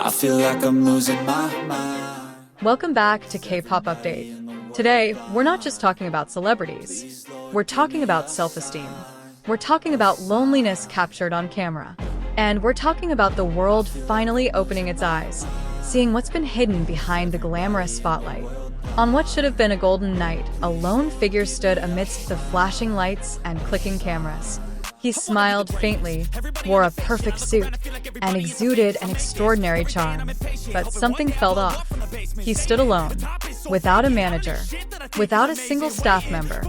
I feel like I'm losing my mind. Welcome back to K-pop Update. Today, we're not just talking about celebrities. We're talking about self-esteem. We're talking about loneliness captured on camera. And we're talking about the world finally opening its eyes, seeing what's been hidden behind the glamorous spotlight. On what should have been a golden night, a lone figure stood amidst the flashing lights and clicking cameras. He smiled faintly, wore a perfect suit, and exuded an extraordinary charm. But something felt off. He stood alone, without a manager, without a single staff member,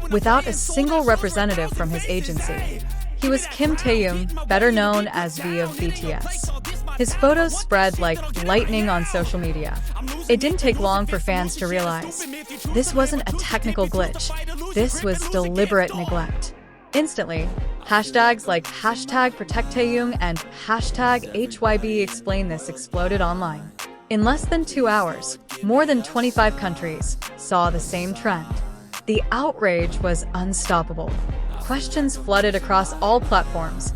without a single representative from his agency. He was Kim Taehyung, better known as V of BTS. His photos spread like lightning on social media. It didn't take long for fans to realize this wasn't a technical glitch. This was deliberate neglect. Instantly, hashtags like #ProtectTaehyung and #HYBE explained this exploded online. In less than 2 hours, more than 25 countries saw the same trend. The outrage was unstoppable. Questions flooded across all platforms.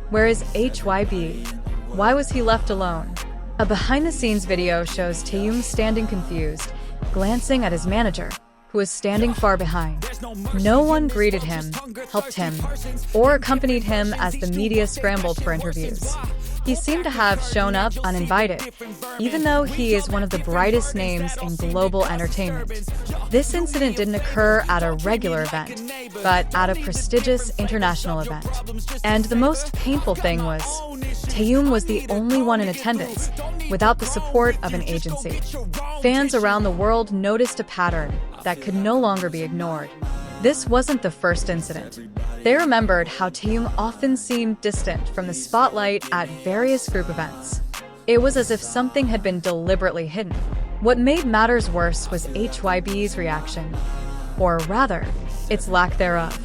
Where is HYBE? Why was he left alone? A behind-the-scenes video shows Taehyung standing confused, glancing at his manager, who was standing far behind. No one greeted him, helped him, or accompanied him as the media scrambled for interviews. He seemed to have shown up uninvited, even though he is one of the brightest names in global entertainment. This incident didn't occur at a regular event, but at a prestigious international event. And the most painful thing was, Taehyung was the only one in attendance, without the support of an agency. Fans around the world noticed a pattern that could no longer be ignored. This wasn't the first incident. They remembered how Taehyung often seemed distant from the spotlight at various group events. It was as if something had been deliberately hidden. What made matters worse was HYBE's reaction, or rather, its lack thereof.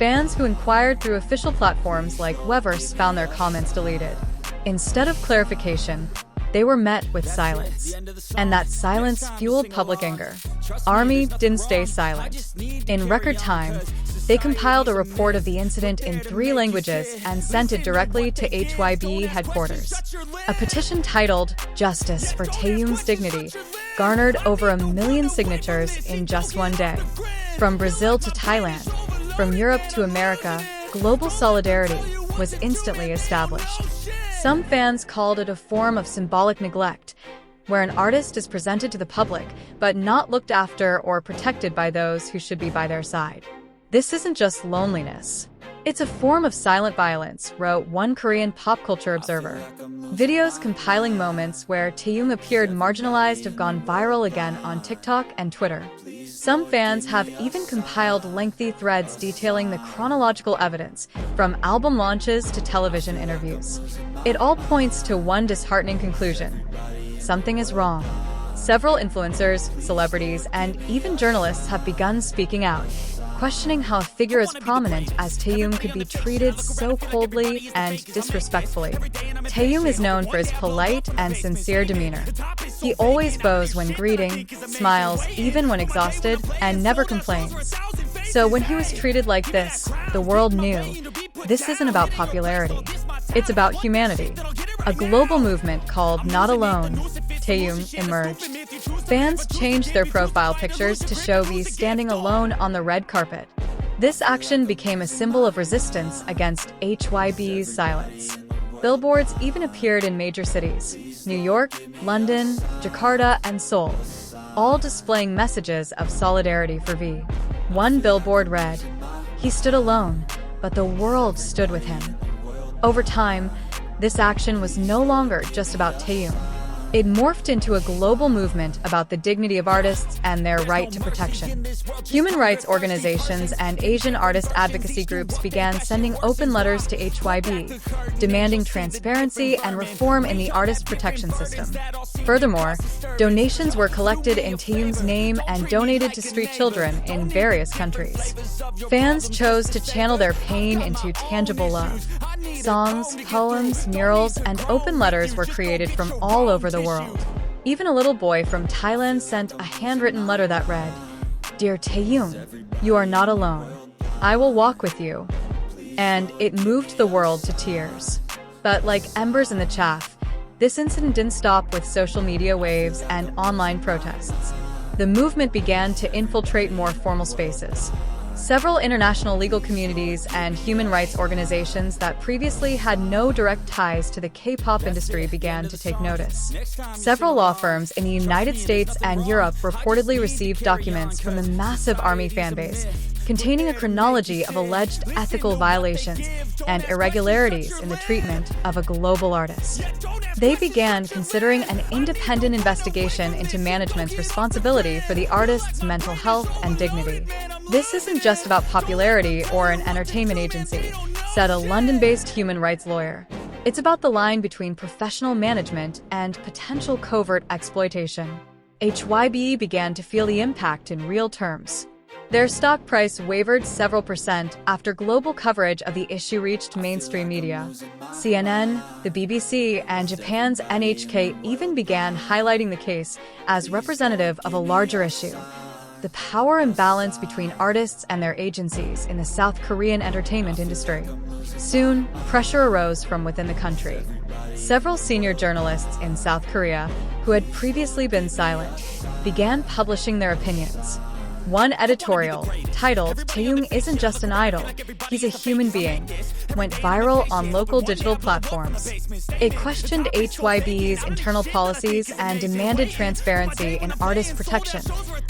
Fans who inquired through official platforms like Weverse found their comments deleted. Instead of clarification, they were met with silence. And that silence fueled public anger. ARMY didn't stay silent. In record time, they compiled a report of the incident in 3 languages and sent it directly to HYBE headquarters. A petition titled "Justice for Taehyung's Dignity" garnered over 1 million signatures in just one day. From Brazil to Thailand, from Europe to America, global solidarity was instantly established. Some fans called it a form of symbolic neglect, where an artist is presented to the public but not looked after or protected by those who should be by their side. This isn't just loneliness. It's a form of silent violence, wrote one Korean pop culture observer. Videos compiling moments where Taehyung appeared marginalized have gone viral again on TikTok and Twitter. Some fans have even compiled lengthy threads detailing the chronological evidence, from album launches to television interviews. It all points to one disheartening conclusion: something is wrong. Several influencers, celebrities, and even journalists have begun speaking out, questioning how a figure as prominent as Taehyung could be treated so coldly and disrespectfully. Taehyung is known for his polite and sincere demeanor. He always bows when greeting, smiles even when exhausted, and never complains. So when he was treated like this, the world knew this isn't about popularity. It's about humanity. A global movement called "Not Alone" Taehyung emerged. Fans changed their profile pictures to show V standing alone on the red carpet. This action became a symbol of resistance against HYBE's silence. Billboards even appeared in major cities: New York, London, Jakarta, and Seoul, all displaying messages of solidarity for V. One billboard read, "He stood alone, but the world stood with him." Over time, this action was no longer just about Taehyung. It morphed into a global movement about the dignity of artists and their right to protection. Human rights organizations and Asian artist advocacy groups began sending open letters to HYBE, demanding transparency and reform in the artist protection system. Furthermore, donations were collected in Taehyung's name and donated to street children in various countries. Fans chose to channel their pain into tangible love. Songs, poems, murals, and open letters were created from all over the world. Even a little boy from Thailand sent a handwritten letter that read, "Dear Taehyung, you are not alone. I will walk with you." And it moved the world to tears. But like embers in the chaff, This incident didn't stop with social media waves and online protests. The movement began to infiltrate more formal spaces. Several international legal communities and human rights organizations that previously had no direct ties to the K-pop industry began to take notice. Several law firms in the United States and Europe reportedly received documents from the massive ARMY fanbase, containing a chronology of alleged ethical violations and irregularities in the treatment of a global artist. They began considering an independent investigation into management's responsibility for the artist's mental health and dignity. This isn't just about popularity or an entertainment agency, said a London-based human rights lawyer. It's about the line between professional management and potential covert exploitation. HYBE began to feel the impact in real terms. Their stock price wavered several percent after global coverage of the issue reached mainstream media. CNN, the BBC, and Japan's NHK even began highlighting the case as representative of a larger issue: the power imbalance between artists and their agencies in the South Korean entertainment industry. Soon, pressure arose from within the country. Several senior journalists in South Korea, who had previously been silent, began publishing their opinions. One editorial, titled "Taehyung isn't just an idol, he's a human being," went viral on local digital platforms. It questioned HYBE's internal policies and demanded transparency in artist protection,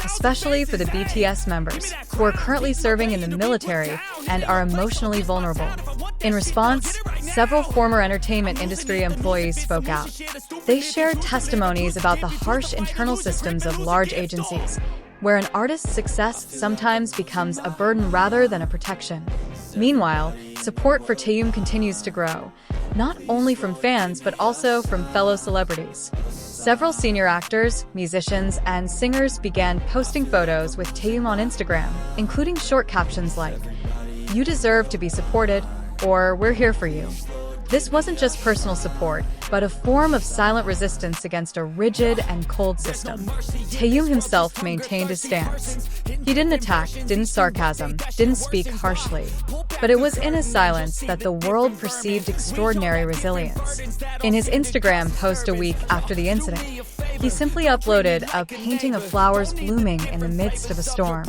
especially for the BTS members, who are currently serving in the military and are emotionally vulnerable. In response, several former entertainment industry employees spoke out. They shared testimonies about the harsh internal systems of large agencies, where an artist's success sometimes becomes a burden rather than a protection. Meanwhile, support for Taehyung continues to grow, not only from fans but also from fellow celebrities. Several senior actors, musicians, and singers began posting photos with Taehyung on Instagram, including short captions like, "You deserve to be supported," or "We're here for you." This wasn't just personal support, but a form of silent resistance against a rigid and cold system. Taehyung himself maintained his stance. He didn't attack, didn't sarcasm, didn't speak harshly. But it was in his silence that the world perceived extraordinary resilience. In his Instagram post a week after the incident, he simply uploaded a painting of flowers blooming in the midst of a storm.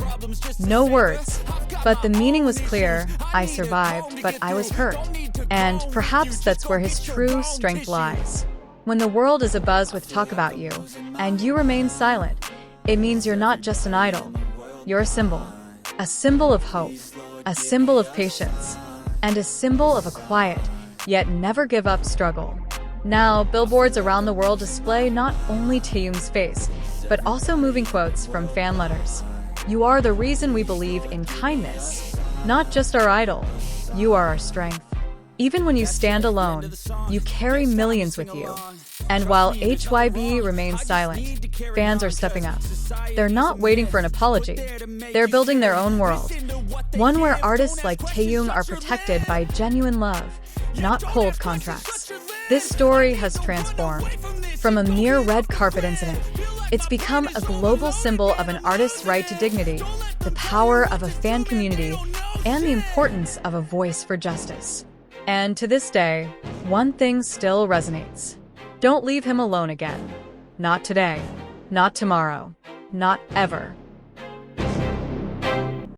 No words, but the meaning was clear: I survived, but I was hurt. And perhaps that's where his true strength lies. When the world is abuzz with talk about you, and you remain silent, it means you're not just an idol. You're a symbol of hope, a symbol of patience, and a symbol of a quiet, yet never give up struggle. Now, billboards around the world display not only Taehyung's face, but also moving quotes from fan letters. "You are the reason we believe in kindness. Not just our idol, you are our strength." Even when you stand alone, you carry millions with you. And while HYBE remains silent, fans are stepping up. They're not waiting for an apology. They're building their own world. One where artists like Taehyung are protected by genuine love, not cold contracts. This story has transformed. From a mere red carpet incident, it's become a global symbol of an artist's right to dignity, the power of a fan community, and the importance of a voice for justice. And to this day, one thing still resonates. Don't leave him alone again. Not today. Not tomorrow. Not ever.